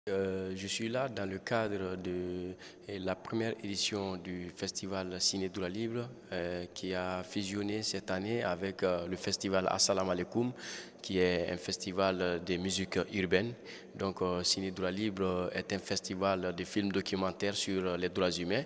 Je suis là dans le cadre de la première édition du festival Ciné Doula Libre qui a fusionné cette année avec le festival Assalamu Alaikum qui est un festival de musique urbaine. Donc Ciné Doula Libre est un festival de films documentaires sur les droits humains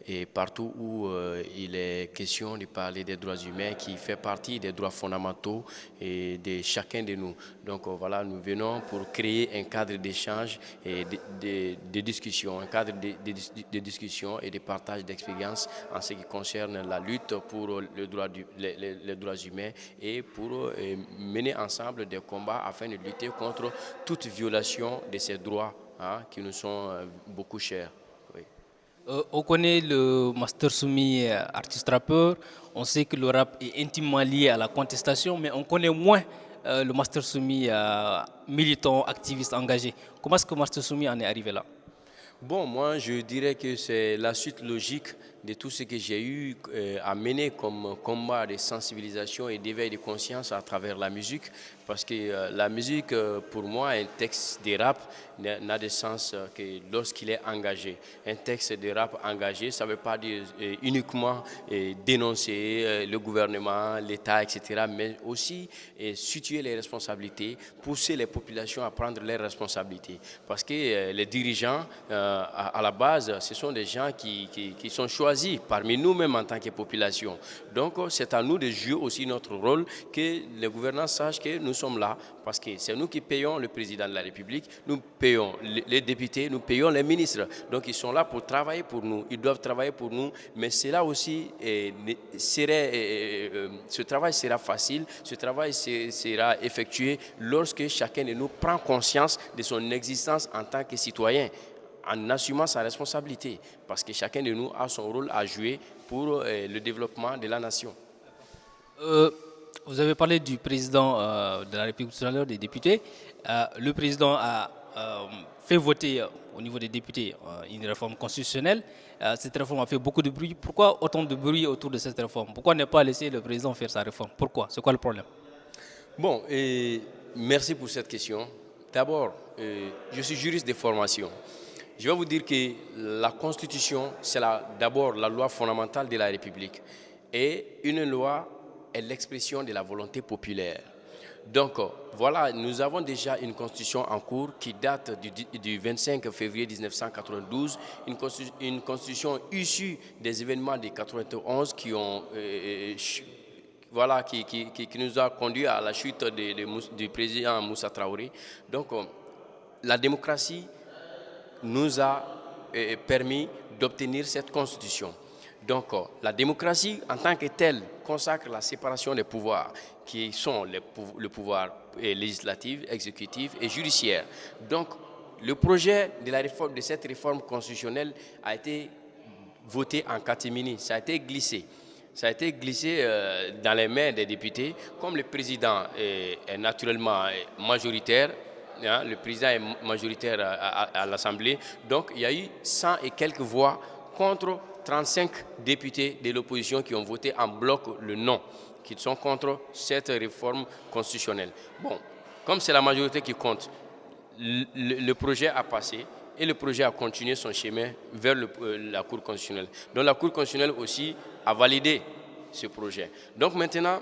et partout où il est question de parler des droits humains qui fait partie des droits fondamentaux et de chacun de nous. Donc voilà, nous venons pour créer un cadre d'échange et de discussion, un cadre de discussion et de partage d'expériences en ce qui concerne la lutte pour les droits humains et pour mener ensemble des combats afin de lutter contre toute violation de ces droits qui nous sont beaucoup chers. Oui. On connaît le Master Soumi, artiste-rappeur. On sait que le rap est intimement lié à la contestation, mais on connaît moins le Master Soumi, militant, activiste, engagé. Comment est-ce que Master Soumi en est arrivé là? Bon, moi, je dirais que c'est la suite logique de tout ce que j'ai eu à mener comme combat de sensibilisation et d'éveil de conscience à travers la musique. Parce que la musique, pour moi, un texte de rap n'a de sens que lorsqu'il est engagé. Un texte de rap engagé, ça ne veut pas dire uniquement dénoncer le gouvernement, l'État, etc., mais aussi situer les responsabilités, pousser les populations à prendre leurs responsabilités. Parce que les dirigeants, à la base, ce sont des gens qui sont choisis parmi nous-mêmes en tant que population. Donc, c'est à nous de jouer aussi notre rôle, que les gouvernants sachent que nous sommes là, parce que c'est nous qui payons le président de la République, nous payons les députés, nous payons les ministres. Donc, ils sont là pour travailler pour nous, ils doivent travailler pour nous, mais cela aussi, ce travail sera facile, ce travail sera effectué lorsque chacun de nous prend conscience de son existence en tant que citoyen, en assumant sa responsabilité, parce que chacun de nous a son rôle à jouer pour le développement de la nation. Vous avez parlé du président de la République tout à l'heure, des députés. Le président a fait voter au niveau des députés une réforme constitutionnelle. Cette réforme a fait beaucoup de bruit. Pourquoi autant de bruit autour de cette réforme? Pourquoi ne pas laisser le président faire sa réforme? Pourquoi? C'est quoi le problème? Bon, merci pour cette question. D'abord, je suis juriste de formation. Je vais vous dire que la Constitution, c'est d'abord la loi fondamentale de la République. Et une loi est l'expression de la volonté populaire. Donc, voilà, nous avons déjà une Constitution en cours qui date du 25 février 1992, une Constitution issue des événements de 91 qui nous a conduit à la chute du président Moussa Traoré. Donc, la démocratie nous a permis d'obtenir cette constitution. Donc, la démocratie en tant que telle consacre la séparation des pouvoirs qui sont le pouvoir législatif, exécutif et judiciaire. Donc, le projet de cette réforme constitutionnelle a été voté en catimini, ça a été glissé. Ça a été glissé dans les mains des députés, comme le président est naturellement majoritaire. Le président est majoritaire à l'Assemblée. Donc, il y a eu 100 et quelques voix contre 35 députés de l'opposition qui ont voté en bloc le non, qui sont contre cette réforme constitutionnelle. Bon, comme c'est la majorité qui compte, le projet a passé et le projet a continué son chemin vers la Cour constitutionnelle. Donc, la Cour constitutionnelle aussi a validé ce projet. Donc, maintenant,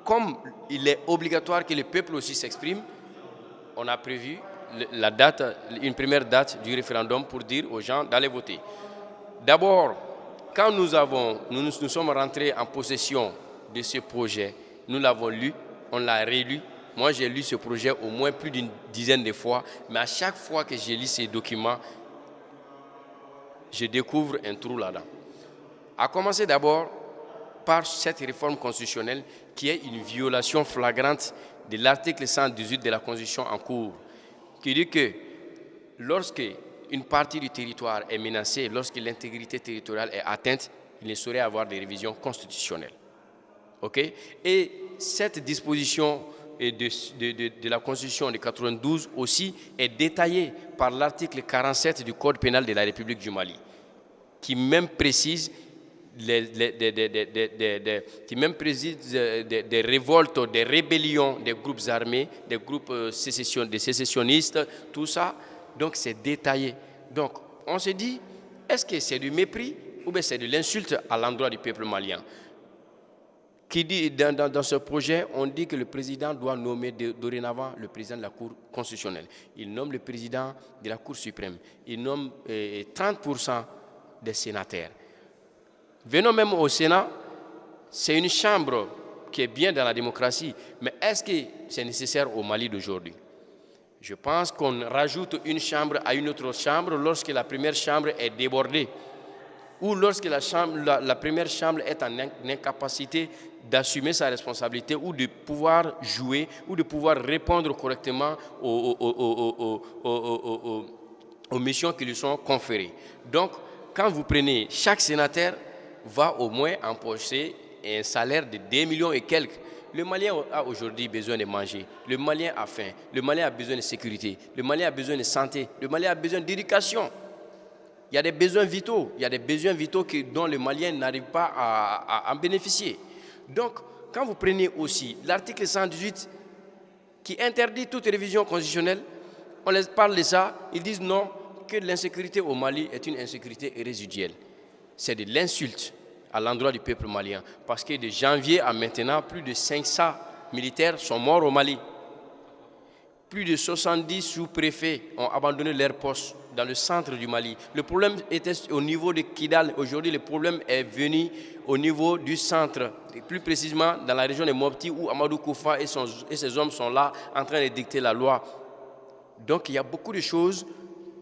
comme il est obligatoire que le peuple aussi s'exprime, on a prévu une première date du référendum pour dire aux gens d'aller voter. D'abord, quand nous sommes rentrés en possession de ce projet, nous l'avons lu, on l'a rélu. Moi, j'ai lu ce projet au moins plus d'une dizaine de fois, mais à chaque fois que j'ai lu ces documents, je découvre un trou là-dedans. À commencer d'abord par cette réforme constitutionnelle qui est une violation flagrante de l'article 118 de la Constitution en cours, qui dit que lorsque une partie du territoire est menacée, lorsque l'intégrité territoriale est atteinte, il ne saurait avoir de révision constitutionnelle. Okay? Et cette disposition de la Constitution de 92 aussi est détaillée par l'article 47 du Code pénal de la République du Mali, qui même précise des révoltes, des rébellions des groupes armés, des groupes sécessionnistes, tout ça Donc c'est détaillé. Donc on se dit, est-ce que c'est du mépris ou bien c'est de l'insulte à l'endroit du peuple malien? Qui dit, dans ce projet, on dit que le président doit nommer dorénavant le président de la Cour constitutionnelle. Il nomme le président de la Cour suprême. Il nomme 30% des sénateurs. Venons même au Sénat, c'est une chambre qui est bien dans la démocratie, mais est-ce que c'est nécessaire au Mali d'aujourd'hui? Je pense qu'on rajoute une chambre à une autre chambre lorsque la première chambre est débordée ou lorsque la première chambre est en incapacité d'assumer sa responsabilité ou de pouvoir jouer ou de pouvoir répondre correctement aux missions qui lui sont conférées. Donc, quand vous prenez, chaque sénateur va au moins empocher un salaire de 2 millions et quelques. Le Malien a aujourd'hui besoin de manger, le Malien a faim, le Malien a besoin de sécurité, le Malien a besoin de santé, le Malien a besoin d'éducation. Il y a des besoins vitaux, dont le Malien n'arrive pas à en bénéficier. Donc, quand vous prenez aussi l'article 118 qui interdit toute révision constitutionnelle, on les parle de ça, ils disent non, que l'insécurité au Mali est une insécurité résiduelle. C'est de l'insulte à l'endroit du peuple malien. Parce que de janvier à maintenant, plus de 500 militaires sont morts au Mali. Plus de 70 sous-préfets ont abandonné leur poste dans le centre du Mali. Le problème était au niveau de Kidal. Aujourd'hui, le problème est venu au niveau du centre, et plus précisément dans la région de Mopti, où Amadou Koufa et ses hommes sont là en train de dicter la loi. Donc, il y a beaucoup de choses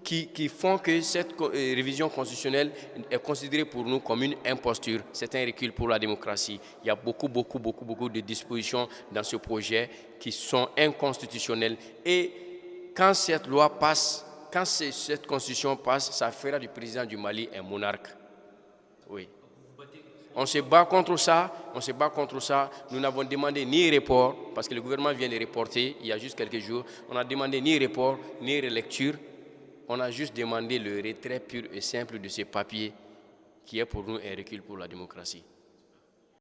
qui font que cette révision constitutionnelle est considérée pour nous comme une imposture. C'est un recul pour la démocratie. Il y a beaucoup de dispositions dans ce projet qui sont inconstitutionnelles. Et quand cette loi passe, quand cette constitution passe, ça fera du président du Mali un monarque. Oui. On se bat contre ça, Nous n'avons demandé ni report, parce que le gouvernement vient de reporter il y a juste quelques jours. On n'a demandé ni report, ni relecture. On a juste demandé le retrait pur et simple de ces papiers qui est pour nous un recul pour la démocratie.